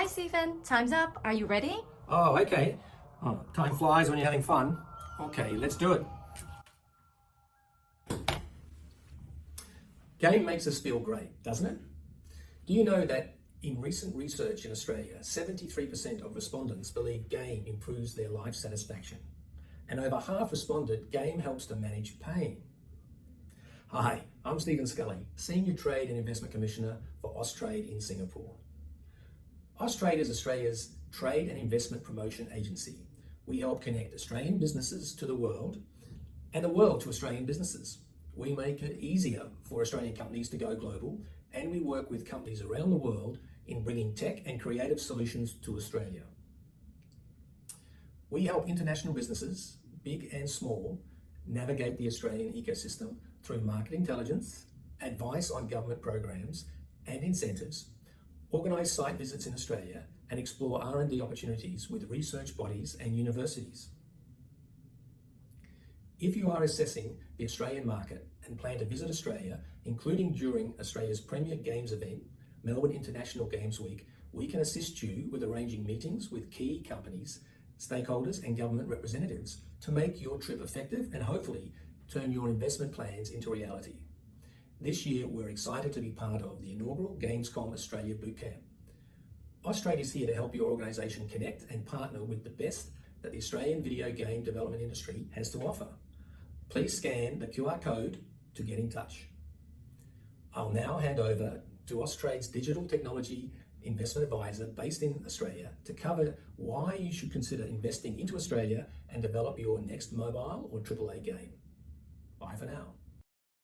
Hi, Stephen. Time's up. Are you ready? Oh, okay. Oh, time flies when you're having fun. Okay, let's do it. Game makes us feel great, doesn't it? Do you know that in recent research in Australia, 73% of respondents believe game improves their life satisfaction, and over half responded game helps to manage pain. Hi, I'm Stephen Skulley, Senior Trade and Investment Commissioner for Austrade in Singapore. Austrade is Australia's trade and investment promotion agency. We help connect Australian businesses to the world and the world to Australian businesses. We make it easier for Australian companies to go global, and we work with companies around the world in bringing tech and creative solutions to Australia. We help international businesses, big and small, navigate the Australian ecosystem through market intelligence, advice on government programs and incentives, organise site visits in Australia, and explore R&D opportunities with research bodies and universities. If you are assessing the Australian market and plan to visit Australia, including during Australia's premier games event, Melbourne International Games Week, we can assist you with arranging meetings with key companies, stakeholders and government representatives to make your trip effective and hopefully turn your investment plans into reality. This year, we're excited to be part of the inaugural Gamescom Australia Bootcamp. Austrade is here to help your organisation connect and partner with the best that the Australian video game development industry has to offer. Please scan the QR code to get in touch. I'll now hand over to Austrade's Digital Technology Investment Advisor based in Australia to cover why you should consider investing into Australia and develop your next mobile or AAA game. Bye for now.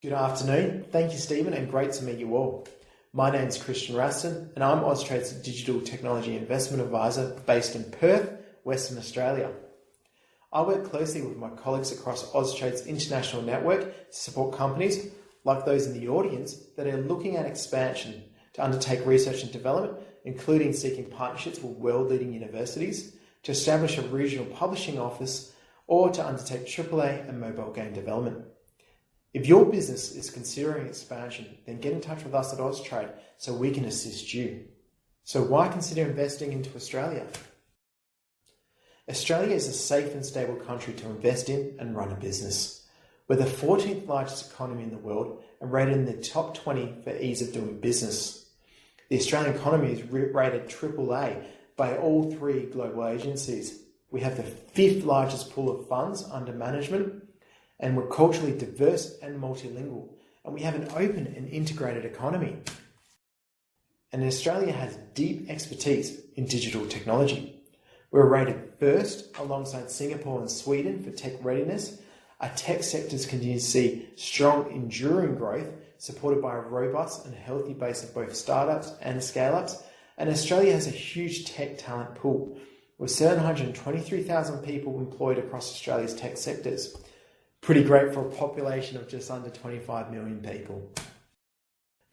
Good afternoon. Thank you, Stephen, and great to meet you all. My name is Kristian Raston, and I'm Austrade's Digital Technology Investment Advisor based in Perth, Western Australia. I work closely with my colleagues across Austrade's international network to support companies like those in the audience that are looking at expansion to undertake research and development, including seeking partnerships with world-leading universities, to establish a regional publishing office, or to undertake AAA and mobile game development. If your business is considering expansion, then get in touch with us at Austrade so we can assist you. So why consider investing into Australia? Australia is a safe and stable country to invest in and run a business. We're the 14th largest economy in the world and rated in the top 20 for ease of doing business. The Australian economy is rated AAA by all three global agencies. We have the 5th largest pool of funds under management, and we're culturally diverse and multilingual, and we have an open and integrated economy. And Australia has deep expertise in digital technology. We're rated first alongside Singapore and Sweden for tech readiness. Our tech sectors continue to see strong, enduring growth, supported by a robust and healthy base of both startups and scale-ups. And Australia has a huge tech talent pool, with 723,000 people employed across Australia's tech sectors. Pretty great for a population of just under 25 million people.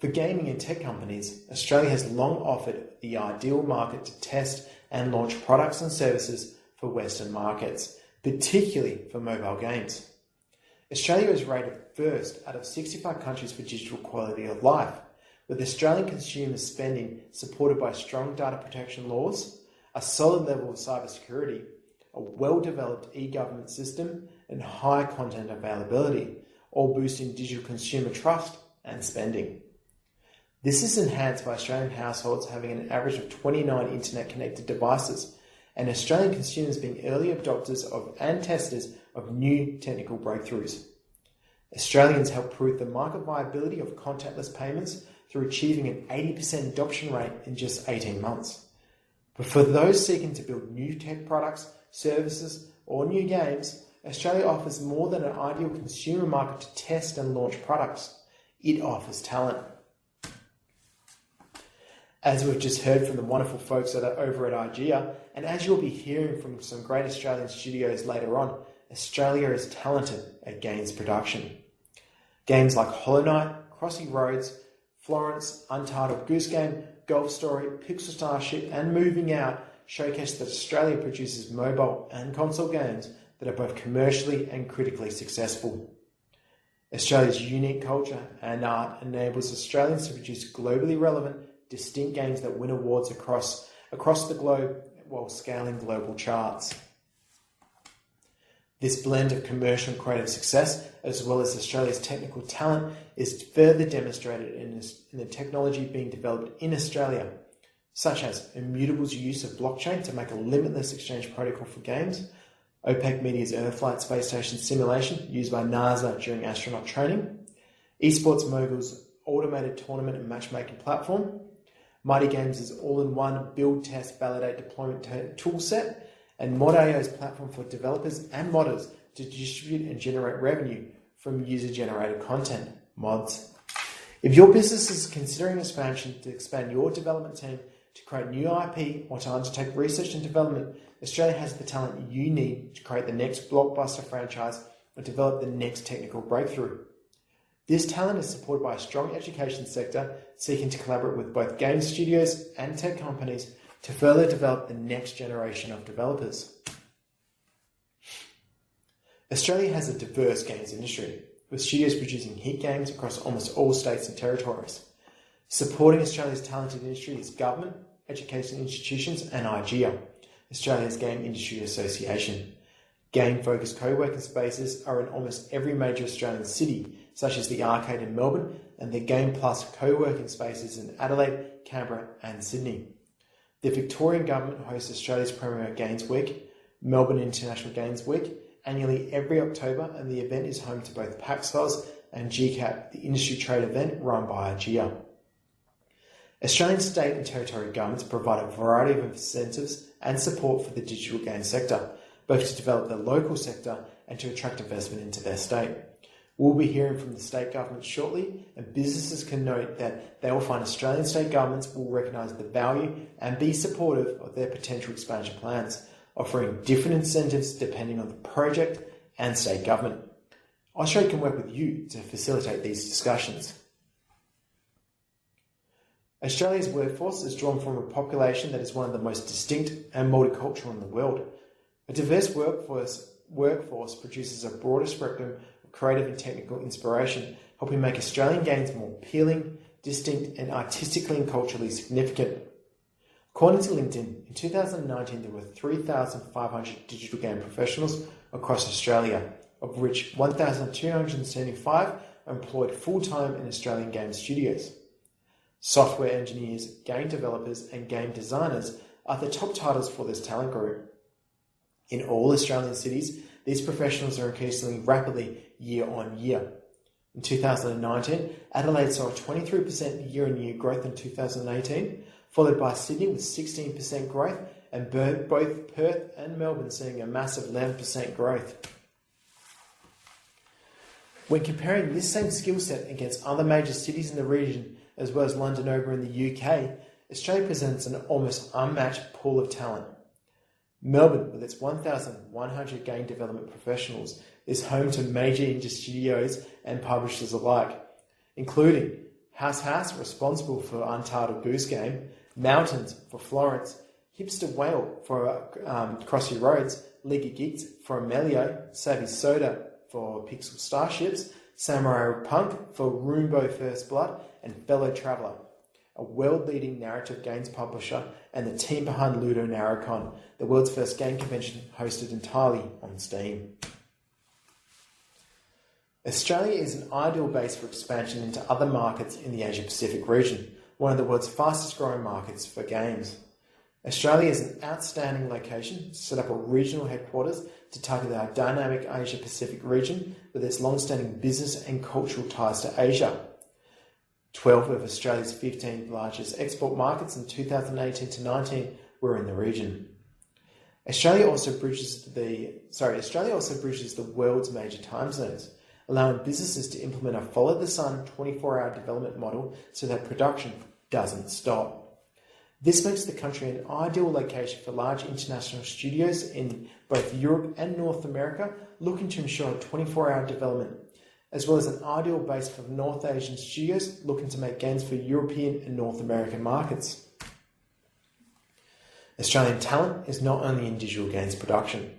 For gaming and tech companies, Australia has long offered the ideal market to test and launch products and services for Western markets, particularly for mobile games. Australia is rated first out of 65 countries for digital quality of life, with Australian consumer spending supported by strong data protection laws, a solid level of cybersecurity, a well-developed e-government system, and high content availability, all boosting digital consumer trust and spending. This is enhanced by Australian households having an average of 29 internet-connected devices, and Australian consumers being early adopters of and testers of new technical breakthroughs. Australians help prove the market viability of contactless payments through achieving an 80% adoption rate in just 18 months. But for those seeking to build new tech products, services, or new games, Australia offers more than an ideal consumer market to test and launch products. It offers talent. As we've just heard from the wonderful folks that are over at IGEA, and as you'll be hearing from some great Australian studios later on, Australia is talented at games production. Games like Hollow Knight, Crossing Roads, Florence, Untitled Goose Game, Golf Story, Pixel Starship, and Moving Out showcase that Australia produces mobile and console games that are both commercially and critically successful. Australia's unique culture and art enables Australians to produce globally relevant, distinct games that win awards across across the globe while scaling global charts. This blend of commercial and creative success, as well as Australia's technical talent, is further demonstrated in the technology being developed in Australia, such as Immutable's use of blockchain to make a limitless exchange protocol for games, OPEC Media's Earthlight space station simulation used by NASA during astronaut training, Esports Mogul's automated tournament and matchmaking platform, Mighty Games' all-in-one build, test, validate, deployment toolset, and Mod.io's platform for developers and modders to distribute and generate revenue from user-generated content, mods. If your business is considering expansion to expand your development team, to create new IP, or to undertake research and development, Australia has the talent you need to create the next blockbuster franchise or develop the next technical breakthrough. This talent is supported by a strong education sector seeking to collaborate with both game studios and tech companies to further develop the next generation of developers. Australia has a diverse games industry, with studios producing hit games across almost all states and territories. Supporting Australia's talented industry is government, education institutions and IGEA, Australia's Game Industry Association. Game-focused co-working spaces are in almost every major Australian city, such as the Arcade in Melbourne and the Game Plus co-working spaces in Adelaide, Canberra and Sydney. The Victorian Government hosts Australia's premier Games Week, Melbourne International Games Week, annually every October, and the event is home to both PAXOZ and GCAP, the industry trade event run by IGEA. Australian state and territory governments provide a variety of incentives and support for the digital games sector, both to develop the local sector and to attract investment into their state. We'll be hearing from the state governments shortly, and businesses can note that they will find Australian state governments will recognise the value and be supportive of their potential expansion plans, offering different incentives depending on the project and state government. Austrade can work with you to facilitate these discussions. Australia's workforce is drawn from a population that is one of the most distinct and multicultural in the world. A diverse workforce produces a broader spectrum of creative and technical inspiration, helping make Australian games more appealing, distinct, and artistically and culturally significant. According to LinkedIn, in 2019 there were 3,500 digital game professionals across Australia, of which 1,275 are employed full-time in Australian game studios. Software engineers, game developers, and game designers are the top titles for this talent group. In all Australian cities, these professionals are increasing rapidly year on year. In 2019, Adelaide saw a 23% year-on-year growth in 2018, followed by Sydney with 16% growth, and both Perth and Melbourne seeing a massive 11% growth. When comparing this same skill set against other major cities in the region, as well as London over in the UK, Australia presents an almost unmatched pool of talent. Melbourne, with its 1,100 game development professionals, is home to major indie studios and publishers alike, including House, responsible for Untitled Goose Game, Mountains for Florence, Hipster Whale for Crossy Roads, League of Geeks for Amelio, Savvy Soda for Pixel Starships, Samurai Punk for Roombo First Blood, and Fellow Traveller, a world-leading narrative games publisher and the team behind Ludo Narrowcon, the world's first game convention hosted entirely on Steam. Australia is an ideal base for expansion into other markets in the Asia-Pacific region, one of the world's fastest-growing markets for games. Australia is an outstanding location to set up a regional headquarters to target our dynamic Asia-Pacific region with its long-standing business and cultural ties to Asia. 12 of Australia's 15 largest export markets in 2018 to 19 were in the region. Australia also bridges the world's major time zones, allowing businesses to implement a follow-the-sun 24-hour development model so that production doesn't stop. This makes the country an ideal location for large international studios in both Europe and North America looking to ensure 24-hour development, as well as an ideal base for North Asian studios looking to make games for European and North American markets. Australian talent is not only in digital games production.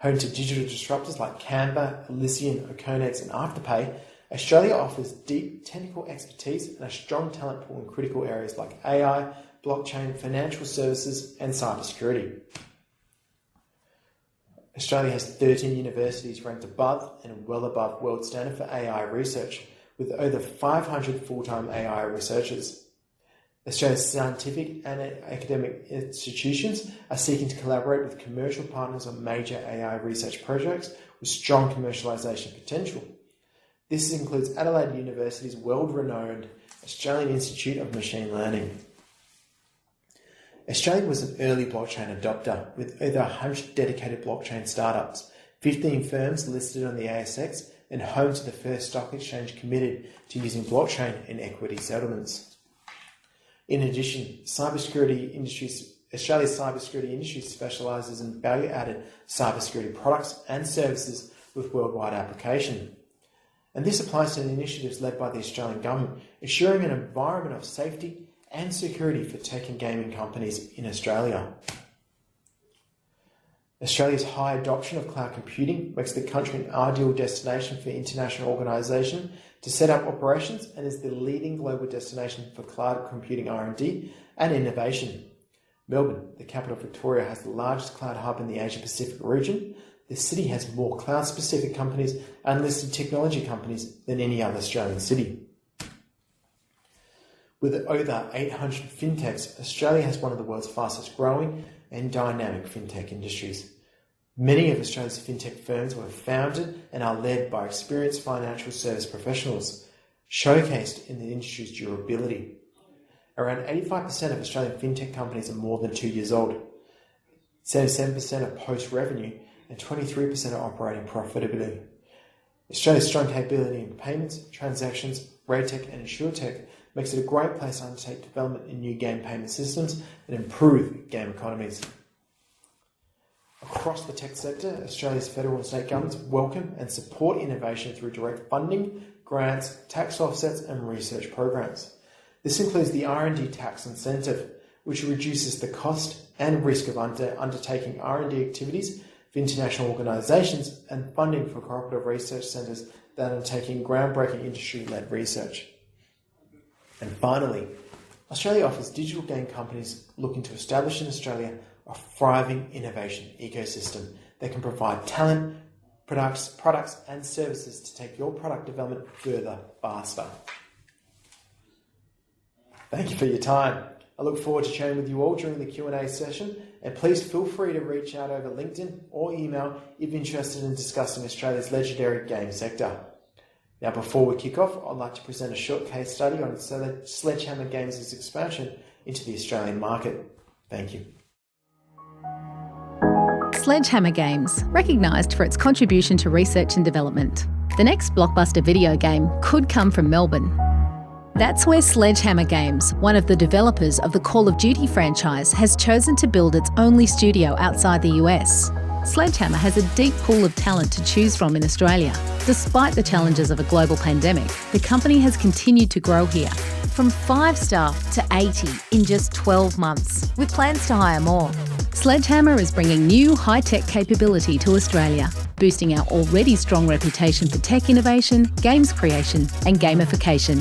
Home to digital disruptors like Canva, Elysian, Okonex and Afterpay, Australia offers deep technical expertise and a strong talent pool in critical areas like AI, blockchain, financial services, and cybersecurity. Australia has 13 universities ranked above and well above world standard for AI research, with over 500 full-time AI researchers. Australia's scientific and academic institutions are seeking to collaborate with commercial partners on major AI research projects with strong commercialisation potential. This includes Adelaide University's world-renowned Australian Institute of Machine Learning. Australia was an early blockchain adopter with over 100 dedicated blockchain startups, 15 firms listed on the ASX, and home to the first stock exchange committed to using blockchain in equity settlements. In addition, Australia's cybersecurity industry specialises in value-added cybersecurity products and services with worldwide application. And this applies to initiatives led by the Australian government, ensuring an environment of safety and security for tech and gaming companies in Australia. Australia's high adoption of cloud computing makes the country an ideal destination for international organisations to set up operations and is the leading global destination for cloud computing R&D and innovation. Melbourne, the capital of Victoria, has the largest cloud hub in the Asia-Pacific region. The city has more cloud-specific companies and listed technology companies than any other Australian city. With over 800 fintechs, Australia has one of the world's fastest growing and dynamic fintech industries. Many of Australia's fintech firms were founded and are led by experienced financial service professionals, showcased in the industry's durability. Around 85% of Australian fintech companies are more than 2 years old. 77% are post-revenue and 23% are operating profitably. Australia's strong capability in payments, transactions, RegTech and InsurTech makes it a great place to undertake development in new game payment systems and improve game economies. Across the tech sector, Australia's federal and state governments welcome and support innovation through direct funding, grants, tax offsets and research programs. This includes the R&D tax incentive, which reduces the cost and risk of undertaking R&D activities for international organisations and funding for cooperative research centres that are undertaking groundbreaking industry-led research. And finally, Australia offers digital game companies looking to establish in Australia a thriving innovation ecosystem that can provide talent, products and services to take your product development further, faster. Thank you for your time. I look forward to sharing with you all during the Q&A session, and please feel free to reach out over LinkedIn or email if interested in discussing Australia's legendary game sector. Now, before we kick off, I'd like to present a short case study on Sledgehammer Games' expansion into the Australian market. Thank you. Sledgehammer Games, recognised for its contribution to research and development. The next blockbuster video game could come from Melbourne. That's where Sledgehammer Games, one of the developers of the Call of Duty franchise, has chosen to build its only studio outside the US. Sledgehammer has a deep pool of talent to choose from in Australia. Despite the challenges of a global pandemic, the company has continued to grow here, from 5 staff to 80 in just 12 months, with plans to hire more. Sledgehammer is bringing new high-tech capability to Australia, boosting our already strong reputation for tech innovation, games creation and gamification.